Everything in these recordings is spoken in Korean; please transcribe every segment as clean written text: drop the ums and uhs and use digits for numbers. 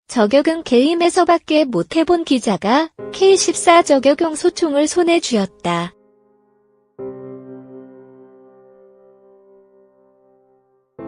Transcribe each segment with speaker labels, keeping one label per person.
Speaker 1: 저격은 게임에서밖에 못해본 기자가 K14 저격용 소총을 손에 쥐었다.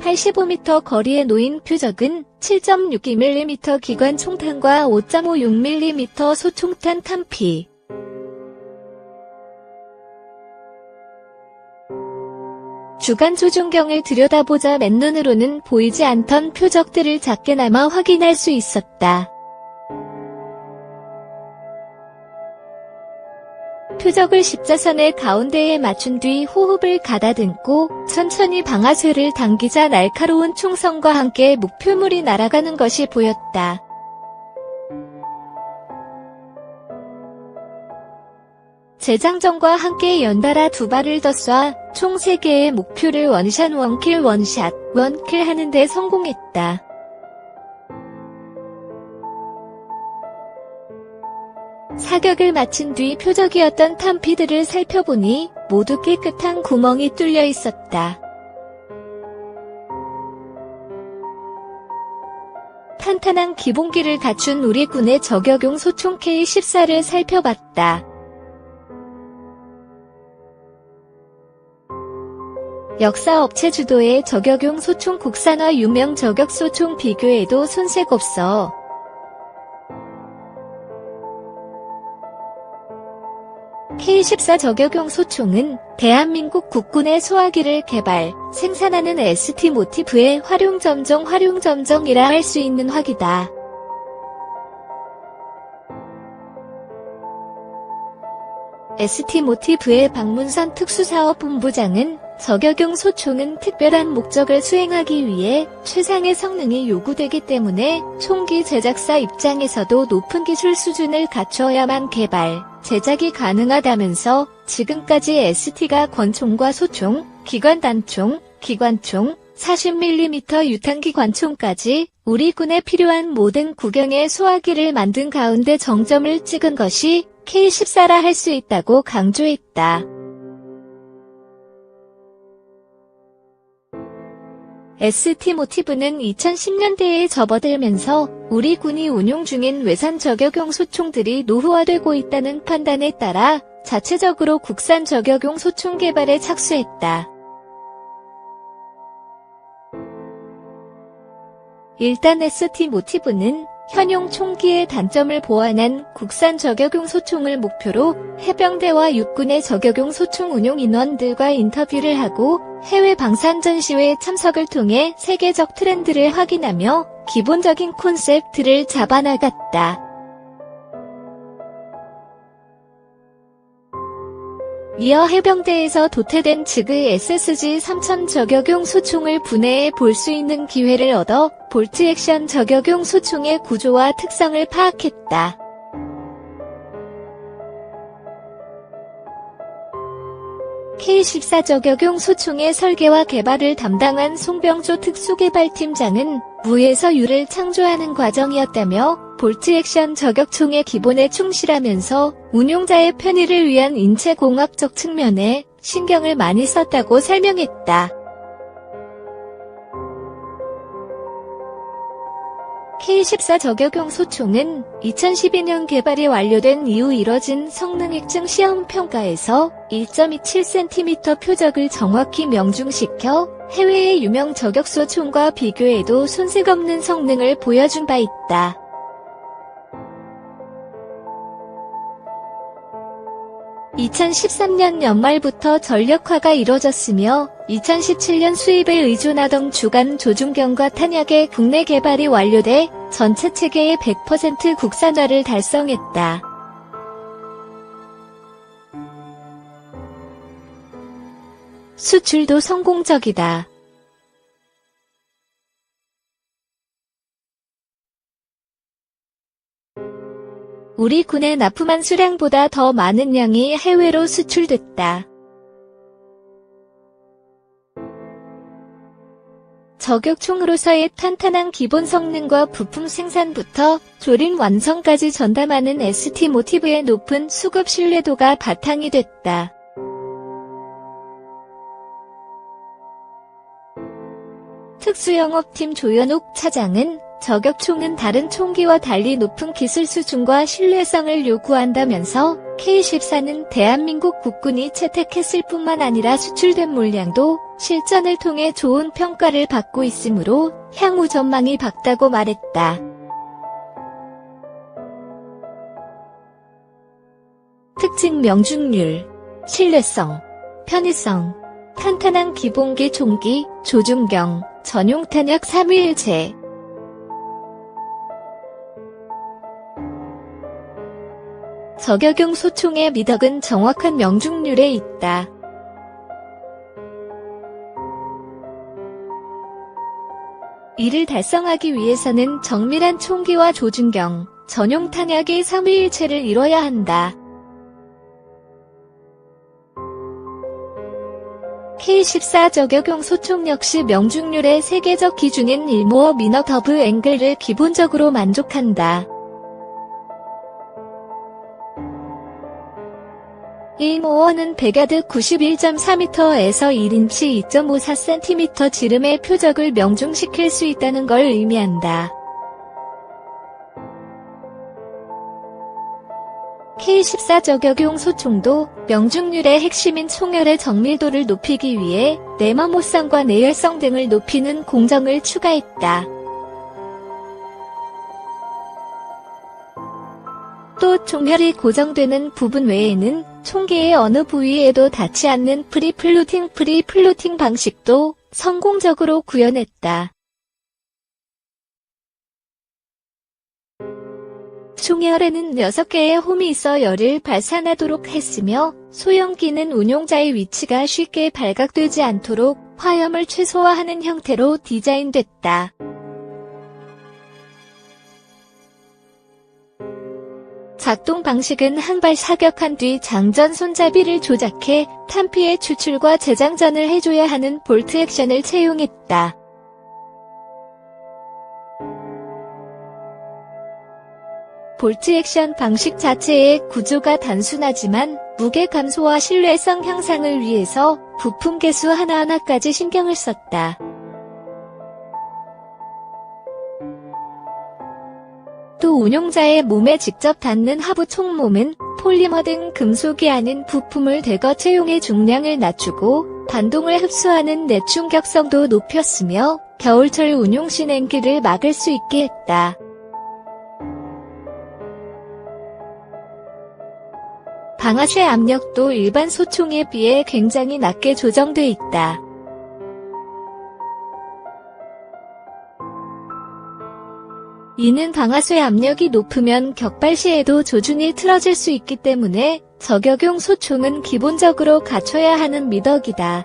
Speaker 1: (85m) 거리에 놓인 표적은 7.62mm 기관 총탄과 5.56mm 소총탄 탄피. 주간 조준경을 들여다보자 맨눈으로는 보이지 않던 표적들을 작게나마 확인할 수 있었다. 표적을 십자선의 가운데에 맞춘 뒤 호흡을 가다듬고 천천히 방아쇠를 당기자 날카로운 총성과 함께 목표물이 날아가는 것이 보였다. 재장전과 함께 연달아 두 발을 더 쏴 총 3개의 목표를 원샷 원킬 하는 데 성공했다. 사격을 마친 뒤 표적이었던 탄피들을 살펴보니 모두 깨끗한 구멍이 뚫려 있었다. 탄탄한 기본기를 갖춘 우리 군의 저격용 소총 K14를 살펴봤다. 역사 업체 주도의 저격용 소총 국산화 유명 저격 소총 비교해도 손색 없어. K14 저격용 소총은 대한민국 국군의 소화기를 개발, 생산하는 ST 모티브의 활용점정이라 할 수 있는 화기다. ST 모티브의 박문선 특수사업본부장은 저격용 소총은 특별한 목적을 수행하기 위해 최상의 성능이 요구되기 때문에 총기 제작사 입장에서도 높은 기술 수준을 갖춰야만 개발, 제작이 가능하다면서 지금까지 ST가 권총과 소총, 기관단총, 기관총, 40mm 유탄기 관총까지 우리 군에 필요한 모든 구경의 소화기를 만든 가운데 정점을 찍은 것이 K14라 할 수 있다고 강조했다. ST 모티브는 2010년대에 접어들면서 우리 군이 운용 중인 외산 저격용 소총들이 노후화되고 있다는 판단에 따라 자체적으로 국산 저격용 소총 개발에 착수했다. 일단 ST 모티브는 현용 총기의 단점을 보완한 국산 저격용 소총을 목표로 해병대와 육군의 저격용 소총 운용 인원들과 인터뷰를 하고 해외 방산 전시회 참석을 통해 세계적 트렌드를 확인하며 기본적인 콘셉트를 잡아나갔다. 이어 해병대에서 도태된 지그의 SSG-3000 저격용 소총을 분해해 볼 수 있는 기회를 얻어 볼트 액션 저격용 소총의 구조와 특성을 파악했다. K14 저격용 소총의 설계와 개발을 담당한 송병조 특수개발팀장은 무에서 유를 창조하는 과정이었다며 볼트 액션 저격총의 기본에 충실하면서 운용자의 편의를 위한 인체공학적 측면에 신경을 많이 썼다고 설명했다. K14 저격용 소총은 2012년 개발이 완료된 이후 이뤄진 성능 입증 시험 평가에서 1.27cm 표적을 정확히 명중시켜 해외의 유명 저격소총과 비교해도 손색 없는 성능을 보여준 바 있다. (2013년) 연말부터 전력화가 이뤄졌으며 2017년 수입에 의존하던 주간 조준경과 탄약의 국내 개발이 완료돼 전체 체계의 100% 국산화를 달성했다. 수출도 성공적이다. 우리 군에 납품한 수량보다 더 많은 양이 해외로 수출됐다. 저격총으로서의 탄탄한 기본 성능과 부품 생산부터 조립 완성까지 전담하는 ST 모티브의 높은 수급 신뢰도가 바탕이 됐다. 특수영업팀 조현옥 차장은 저격총은 다른 총기와 달리 높은 기술 수준과 신뢰성을 요구한다면서 K-14는 대한민국 국군이 채택했을 뿐만 아니라 수출된 물량도 실전을 통해 좋은 평가를 받고 있으므로 향후 전망이 밝다고 말했다. 특징 명중률, 신뢰성, 편의성, 탄탄한 기본기 총기, 조준경, 전용 탄약 3일체. 저격용 소총의 미덕은 정확한 명중률에 있다. 이를 달성하기 위해서는 정밀한 총기와 조준경, 전용 탄약의 3일체를 이뤄야 한다. K-14 저격용 소총 역시 명중률의 세계적 기준인 1모어 미너 더브 앵글을 기본적으로 만족한다. 1모어는 배가드 91.4m에서 1인치 2.54cm 지름의 표적을 명중시킬 수 있다는 걸 의미한다. K-14 저격용 소총도 명중률의 핵심인 총열의 정밀도를 높이기 위해 내마모성과 내열성 등을 높이는 공정을 추가했다. 또 총열이 고정되는 부분 외에는 총기의 어느 부위에도 닿지 않는 프리플로팅 방식도 성공적으로 구현했다. 총열에는 6개의 홈이 있어 열을 발산하도록 했으며 소형기는 운용자의 위치가 쉽게 발각되지 않도록 화염을 최소화하는 형태로 디자인됐다. 작동 방식은 한 발 사격한 뒤 장전 손잡이를 조작해 탄피의 추출과 재장전을 해줘야 하는 볼트 액션을 채용했다. 볼트 액션 방식 자체의 구조가 단순하지만 무게 감소와 신뢰성 향상을 위해서 부품 개수 하나하나까지 신경을 썼다. 또 운용자의 몸에 직접 닿는 하부 총몸은 폴리머 등 금속이 아닌 부품을 대거 채용해 중량을 낮추고 반동을 흡수하는 내충격성도 높였으며 겨울철 운용 시 냉기를 막을 수 있게 했다. 방아쇠 압력도 일반 소총에 비해 굉장히 낮게 조정돼 있다. 이는 방아쇠 압력이 높으면 격발 시에도 조준이 틀어질 수 있기 때문에 저격용 소총은 기본적으로 갖춰야 하는 미덕이다.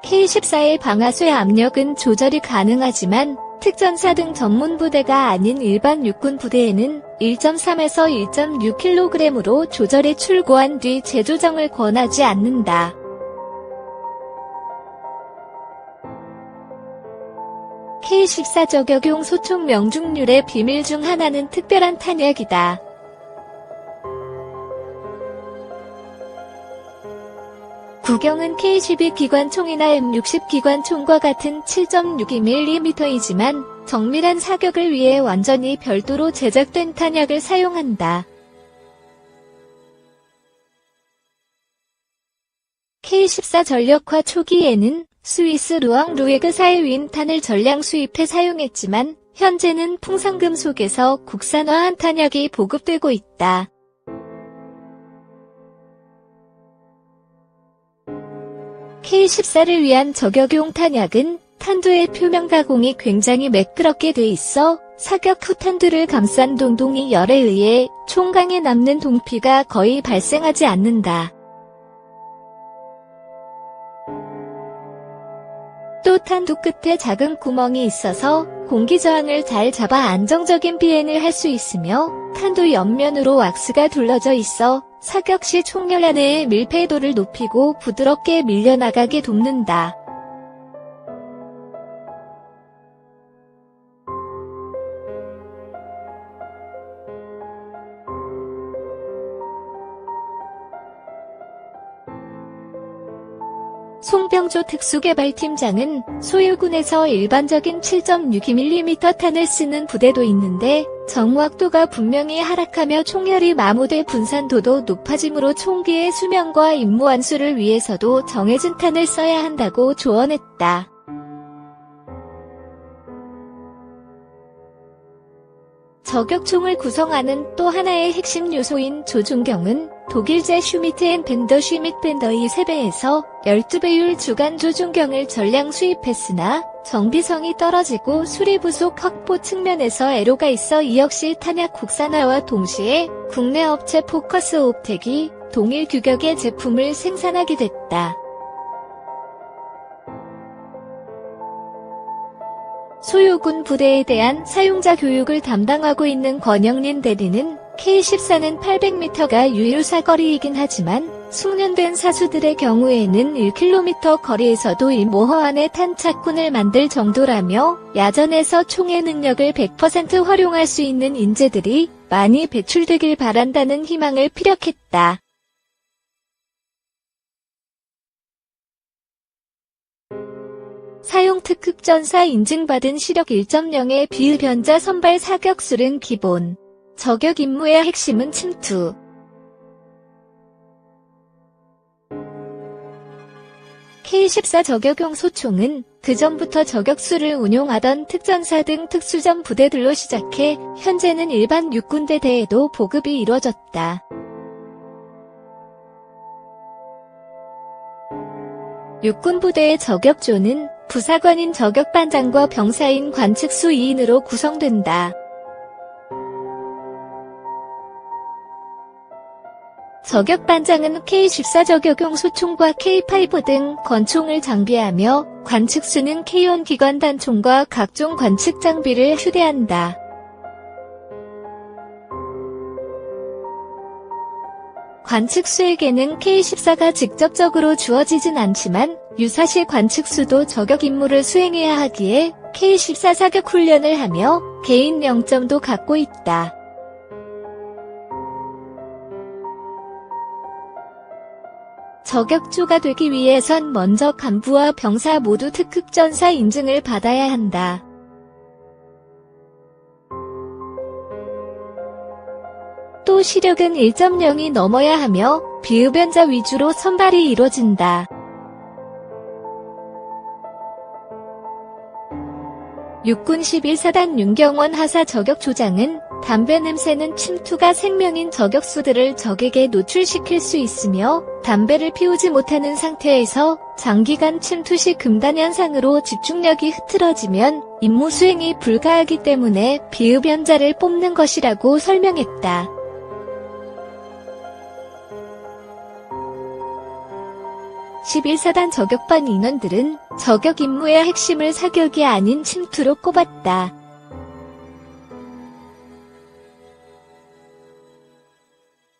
Speaker 1: K-14의 방아쇠 압력은 조절이 가능하지만 특전사 등 전문 부대가 아닌 일반 육군 부대에는 1.3에서 1.6kg으로 조절에 출고한 뒤 재조정을 권하지 않는다. K-14 저격용 소총 명중률의 비밀 중 하나는 특별한 탄약이다. 구경은 K-12 기관총이나 M60 기관총과 같은 7.62mm이지만 정밀한 사격을 위해 완전히 별도로 제작된 탄약을 사용한다. K-14 전력화 초기에는 스위스 루앙루에그사의 윈탄을 전량 수입해 사용했지만 현재는 풍산금속에서 국산화한 탄약이 보급되고 있다. K-14를 위한 저격용 탄약은 탄두의 표면 가공이 굉장히 매끄럽게 돼 있어 사격 후 탄두를 감싼 동동이 열에 의해 총강에 남는 동피가 거의 발생하지 않는다. 또 탄두 끝에 작은 구멍이 있어서 공기 저항을 잘 잡아 안정적인 비행을 할 수 있으며 탄두 옆면으로 왁스가 둘러져 있어 사격 시 총열 안에의 밀폐도를 높이고 부드럽게 밀려나가게 돕는다. 최병조 특수개발팀장은 소유군에서 일반적인 7.62mm 탄을 쓰는 부대도 있는데 정확도가 분명히 하락하며 총열이 마모돼 분산도도 높아지므로 총기의 수명과 임무 완수를 위해서도 정해진 탄을 써야 한다고 조언했다. 저격총을 구성하는 또 하나의 핵심 요소인 조준경은 독일제 슈미트&밴더 슈밋밴더의 3배에서 12배율 주간 조준경을 전량 수입했으나 정비성이 떨어지고 수리 부속 확보 측면에서 애로가 있어 이 역시 탄약 국산화와 동시에 국내 업체 포커스 옵텍이 동일 규격의 제품을 생산하게 됐다. 소유군 부대에 대한 사용자 교육을 담당하고 있는 권영린 대리는 K14는 800m가 유효 사거리이긴 하지만 숙련된 사수들의 경우에는 1km 거리에서도 이 모허안의 탄착군을 만들 정도라며 야전에서 총의 능력을 100% 활용할 수 있는 인재들이 많이 배출되길 바란다는 희망을 피력했다. 사용 특급전사 인증받은 시력 1.0의 비흡연자 선발 사격술은 기본. 저격 임무의 핵심은 침투. K14 저격용 소총은 그전부터 저격수를 운용하던 특전사 등 특수전 부대들로 시작해 현재는 일반 육군대대에도 보급이 이뤄졌다. 육군부대의 저격조는 부사관인 저격반장과 병사인 관측수 2인으로 구성된다. 저격반장은 K14 저격용 소총과 K5 등 권총을 장비하며 관측수는 K1 기관단총과 각종 관측 장비를 휴대한다. 관측수에게는 K14가 직접적으로 주어지진 않지만 유사시 관측수도 저격 임무를 수행해야 하기에 K14 사격 훈련을 하며 개인 명점도 갖고 있다. 저격조가 되기 위해선 먼저 간부와 병사 모두 특급전사 인증을 받아야 한다. 또 시력은 1.0이 넘어야 하며 비흡연자 위주로 선발이 이뤄진다. 육군 11사단 윤경원 하사 저격조장은 담배 냄새는 침투가 생명인 저격수들을 적에게 노출시킬 수 있으며 담배를 피우지 못하는 상태에서 장기간 침투 시 금단 현상으로 집중력이 흐트러지면 임무 수행이 불가하기 때문에 비흡연자를 뽑는 것이라고 설명했다. (11사단) 저격반 인원들은 저격 임무의 핵심을 사격이 아닌 침투로 꼽았다.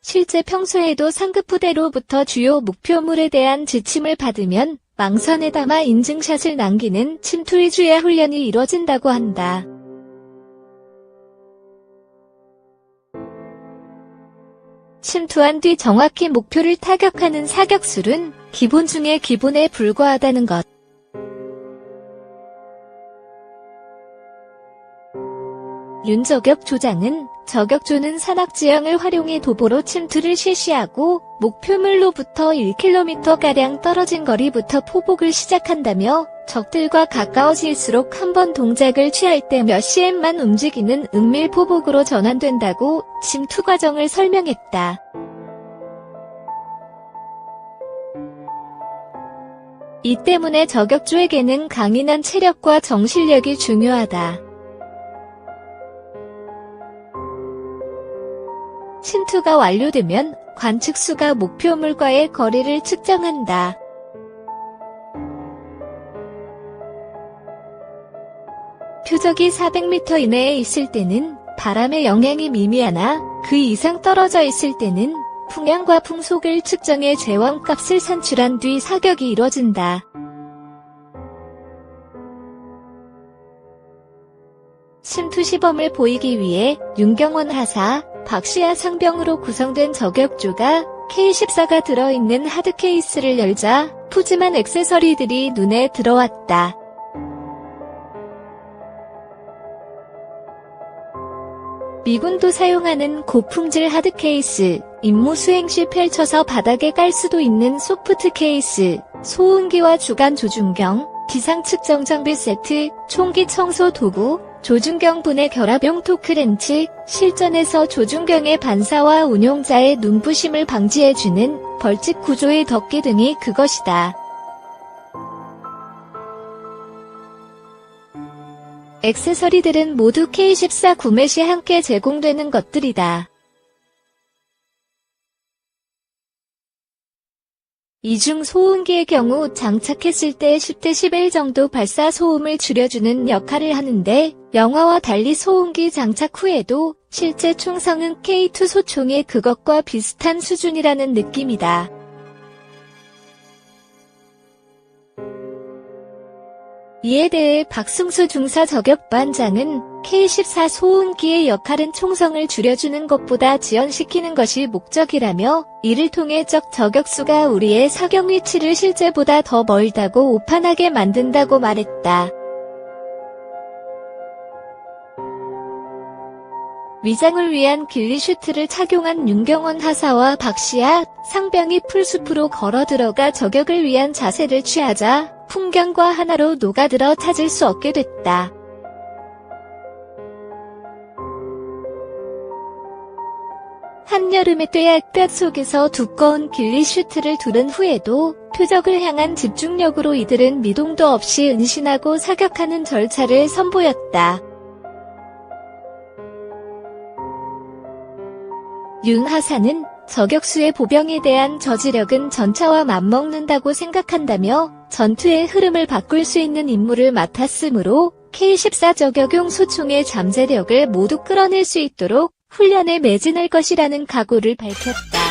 Speaker 1: 실제 평소에도 상급부대로부터 주요 목표물에 대한 지침을 받으면 망선에 담아 인증샷을 남기는 침투 위주의 훈련이 이뤄진다고 한다. 침투한 뒤 정확히 목표를 타격하는 사격술은 기본 중에 기본에 불과하다는 것. 윤 저격조장은 저격조는 산악지형을 활용해 도보로 침투를 실시하고 목표물로부터 1km가량 떨어진 거리부터 포복을 시작한다며 적들과 가까워질수록 한 번 동작을 취할 때 몇 cm만 움직이는 은밀 포복으로 전환된다고 침투 과정을 설명했다. 이 때문에 저격조에게는 강인한 체력과 정신력이 중요하다. 침투가 완료되면 관측수가 목표물과의 거리를 측정한다. 표적이 400m 이내에 있을 때는 바람의 영향이 미미하나 그 이상 떨어져 있을 때는 풍향과 풍속을 측정해 재원값을 산출한 뒤 사격이 이뤄진다. 침투 시범을 보이기 위해 윤경원 하사, 박시아 상병으로 구성된 저격조가 K14가 들어있는 하드 케이스를 열자 푸짐한 액세서리들이 눈에 들어왔다. 미군도 사용하는 고품질 하드 케이스, 임무 수행 시 펼쳐서 바닥에 깔 수도 있는 소프트 케이스, 소음기와 주간 조준경, 기상 측정 장비 세트, 총기 청소 도구, 조준경 분해 결합용 토크렌치, 실전에서 조준경의 반사와 운용자의 눈부심을 방지해주는 벌집 구조의 덮개 등이 그것이다. 액세서리들은 모두 K14 구매 시 함께 제공되는 것들이다. 이중 소음기의 경우 장착했을 때 10dB 정도 발사 소음을 줄여주는 역할을 하는데 영화와 달리 소음기 장착 후에도 실제 총성은 K2 소총의 그것과 비슷한 수준이라는 느낌이다. 이에 대해 박승수 중사 저격반장은 K14 소음기의 역할은 총성을 줄여주는 것보다 지연시키는 것이 목적이라며 이를 통해 적 저격수가 우리의 사격 위치를 실제보다 더 멀다고 오판하게 만든다고 말했다. 위장을 위한 길리슈트를 착용한 윤경원 하사와 박시아, 상병이 풀숲으로 걸어 들어가 저격을 위한 자세를 취하자 풍경과 하나로 녹아들어 찾을 수 없게 됐다. 한여름의 뙤약볕 속에서 두꺼운 길리슈트를 두른 후에도 표적을 향한 집중력으로 이들은 미동도 없이 은신하고 사격하는 절차를 선보였다. 윤 하사는 저격수의 보병에 대한 저지력은 전차와 맞먹는다고 생각한다며 전투의 흐름을 바꿀 수 있는 임무를 맡았으므로 K14 저격용 소총의 잠재력을 모두 끌어낼 수 있도록 훈련에 매진할 것이라는 각오를 밝혔다.